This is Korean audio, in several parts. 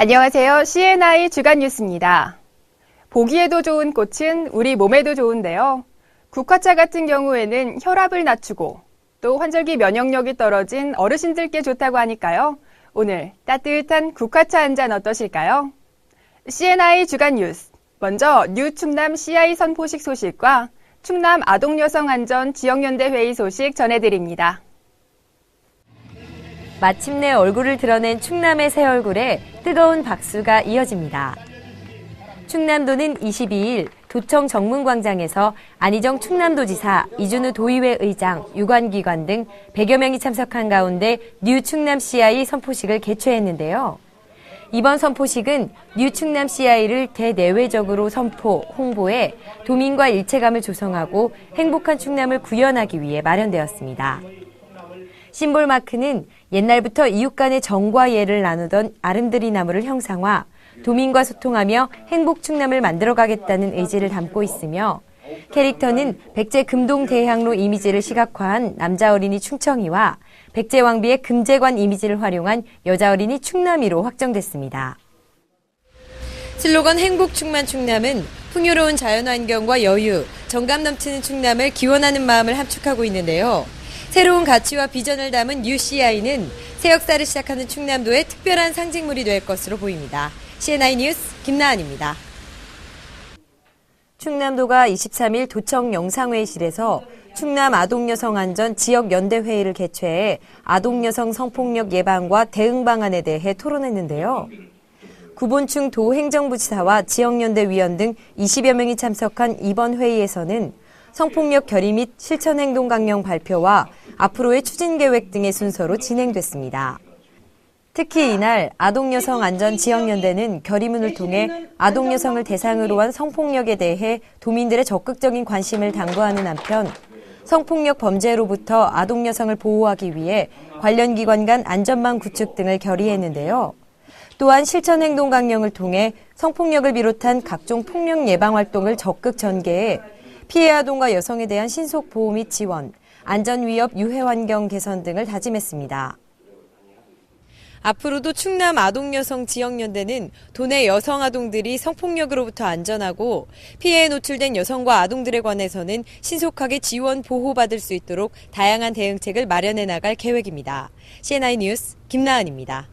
안녕하세요. CNI 주간 뉴스입니다. 보기에도 좋은 꽃은 우리 몸에도 좋은데요. 국화차 같은 경우에는 혈압을 낮추고 또 환절기 면역력이 떨어진 어르신들께 좋다고 하니까요. 오늘 따뜻한 국화차 한 잔 어떠실까요? CNI 주간 뉴스. 먼저 뉴 충남 CI 선포식 소식과 충남 아동여성안전 지역연대 회의 소식 전해드립니다. 마침내 얼굴을 드러낸 충남의 새 얼굴에 뜨거운 박수가 이어집니다. 충남도는 22일 도청 정문광장에서 안희정 충남도지사, 이준우 도의회 의장, 유관기관 등 100여 명이 참석한 가운데 뉴 충남 CI 선포식을 개최했는데요. 이번 선포식은 뉴 충남 CI를 대내외적으로 선포, 홍보해 도민과 일체감을 조성하고 행복한 충남을 구현하기 위해 마련되었습니다. 심볼 마크는 옛날부터 이웃 간의 정과 예를 나누던 아름드리 나무를 형상화, 도민과 소통하며 행복 충남을 만들어가겠다는 의지를 담고 있으며 캐릭터는 백제 금동 대향로 이미지를 시각화한 남자 어린이 충청이와 백제 왕비의 금제관 이미지를 활용한 여자 어린이 충남이로 확정됐습니다. 슬로건 행복 충만 충남은 풍요로운 자연환경과 여유, 정감 넘치는 충남을 기원하는 마음을 함축하고 있는데요. 새로운 가치와 비전을 담은 UCI는 새 역사를 시작하는 충남도의 특별한 상징물이 될 것으로 보입니다. CNI 뉴스 김나은입니다. 충남도가 23일 도청 영상회의실에서 충남 아동여성안전 지역연대회의를 개최해 아동여성 성폭력 예방과 대응 방안에 대해 토론했는데요. 구본충 도행정부지사와 지역연대 위원 등 20여 명이 참석한 이번 회의에서는 성폭력 결의 및 실천행동 강령 발표와 앞으로의 추진 계획 등의 순서로 진행됐습니다. 특히 이날 아동여성안전지역연대는 결의문을 통해 아동여성을 대상으로 한 성폭력에 대해 도민들의 적극적인 관심을 당부하는 한편 성폭력 범죄로부터 아동여성을 보호하기 위해 관련 기관 간 안전망 구축 등을 결의했는데요. 또한 실천행동 강령을 통해 성폭력을 비롯한 각종 폭력 예방 활동을 적극 전개해 피해 아동과 여성에 대한 신속 보호 및 지원, 안전위협 유해 환경 개선 등을 다짐했습니다. 앞으로도 충남 아동여성 지역연대는 도내 여성 아동들이 성폭력으로부터 안전하고 피해에 노출된 여성과 아동들에 관해서는 신속하게 지원 보호받을 수 있도록 다양한 대응책을 마련해 나갈 계획입니다. CNI 뉴스 김나은입니다.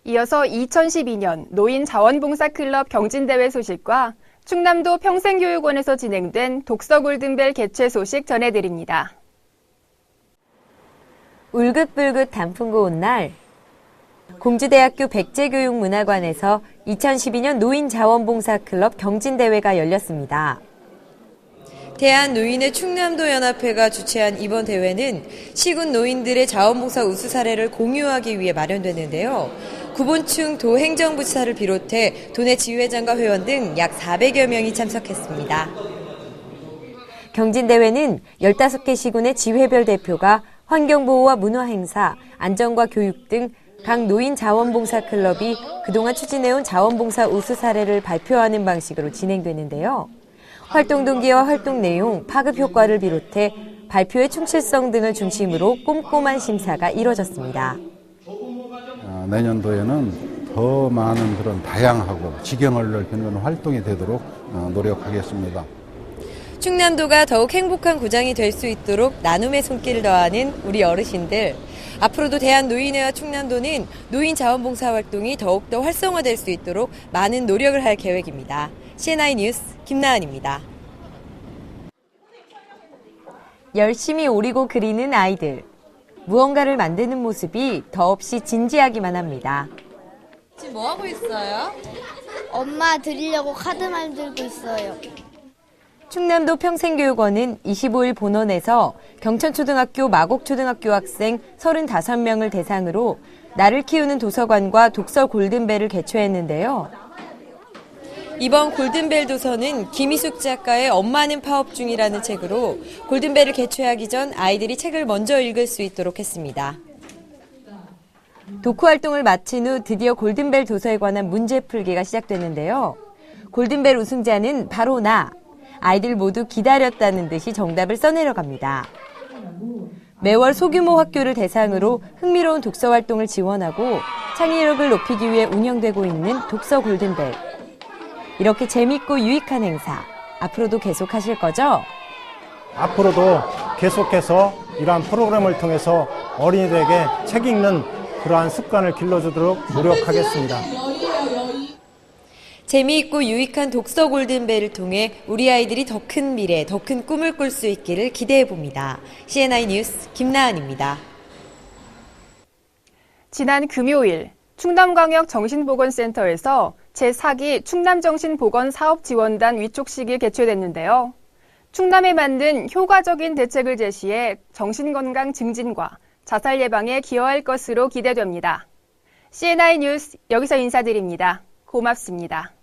이어서 2012년 노인자원봉사클럽 경진대회 소식과 충남도 평생교육원에서 진행된 독서 골든벨 개최 소식 전해드립니다. 울긋불긋 단풍 고운 날, 공주대학교 백제교육문화관에서 2012년 노인자원봉사클럽 경진대회가 열렸습니다. 대한노인의 충남도 연합회가 주최한 이번 대회는 시군 노인들의 자원봉사 우수 사례를 공유하기 위해 마련됐는데요. 구본충 도행정부지사를 비롯해 도내 지회장과 회원 등 약 400여 명이 참석했습니다. 경진대회는 15개 시군의 지회별 대표가 환경보호와 문화행사, 안전과 교육 등 각 노인자원봉사클럽이 그동안 추진해온 자원봉사 우수 사례를 발표하는 방식으로 진행되는데요. 활동 동기와 활동 내용, 파급 효과를 비롯해 발표의 충실성 등을 중심으로 꼼꼼한 심사가 이뤄졌습니다. 내년도에는 더 많은 그런 다양하고 지경을 넓히는 활동이 되도록 노력하겠습니다. 충남도가 더욱 행복한 구장이 될 수 있도록 나눔의 손길을 더하는 우리 어르신들. 앞으로도 대한노인회와 충남도는 노인 자원봉사 활동이 더욱더 활성화될 수 있도록 많은 노력을 할 계획입니다. CNI 뉴스 김나은입니다. 열심히 오리고 그리는 아이들. 무언가를 만드는 모습이 더없이 진지하기만 합니다. 지금 뭐 하고 있어요? 엄마 드리려고 카드 만들고 있어요. 충남도 평생교육원은 25일 본원에서 경천초등학교 마곡초등학교 학생 35명을 대상으로 나를 키우는 도서관과 독서 골든벨을 개최했는데요. 이번 골든벨 도서는 김희숙 작가의 엄마는 파업 중이라는 책으로 골든벨을 개최하기 전 아이들이 책을 먼저 읽을 수 있도록 했습니다. 독후 활동을 마친 후 드디어 골든벨 도서에 관한 문제 풀기가 시작됐는데요. 골든벨 우승자는 바로 나. 아이들 모두 기다렸다는 듯이 정답을 써내려갑니다. 매월 소규모 학교를 대상으로 흥미로운 독서 활동을 지원하고 창의력을 높이기 위해 운영되고 있는 독서 골든벨. 이렇게 재밌고 유익한 행사, 앞으로도 계속하실 거죠? 앞으로도 계속해서 이러한 프로그램을 통해서 어린이들에게 책 읽는 그러한 습관을 길러주도록 노력하겠습니다. 재미있고 유익한 독서 골든벨을 통해 우리 아이들이 더 큰 미래, 더 큰 꿈을 꿀 수 있기를 기대해 봅니다. CNI 뉴스 김나은입니다. 지난 금요일 충남광역 정신보건센터에서 제4기 충남정신보건사업지원단 위촉식이 개최됐는데요. 충남에 만든 효과적인 대책을 제시해 정신건강 증진과 자살 예방에 기여할 것으로 기대됩니다. CNI 뉴스 여기서 인사드립니다. 고맙습니다.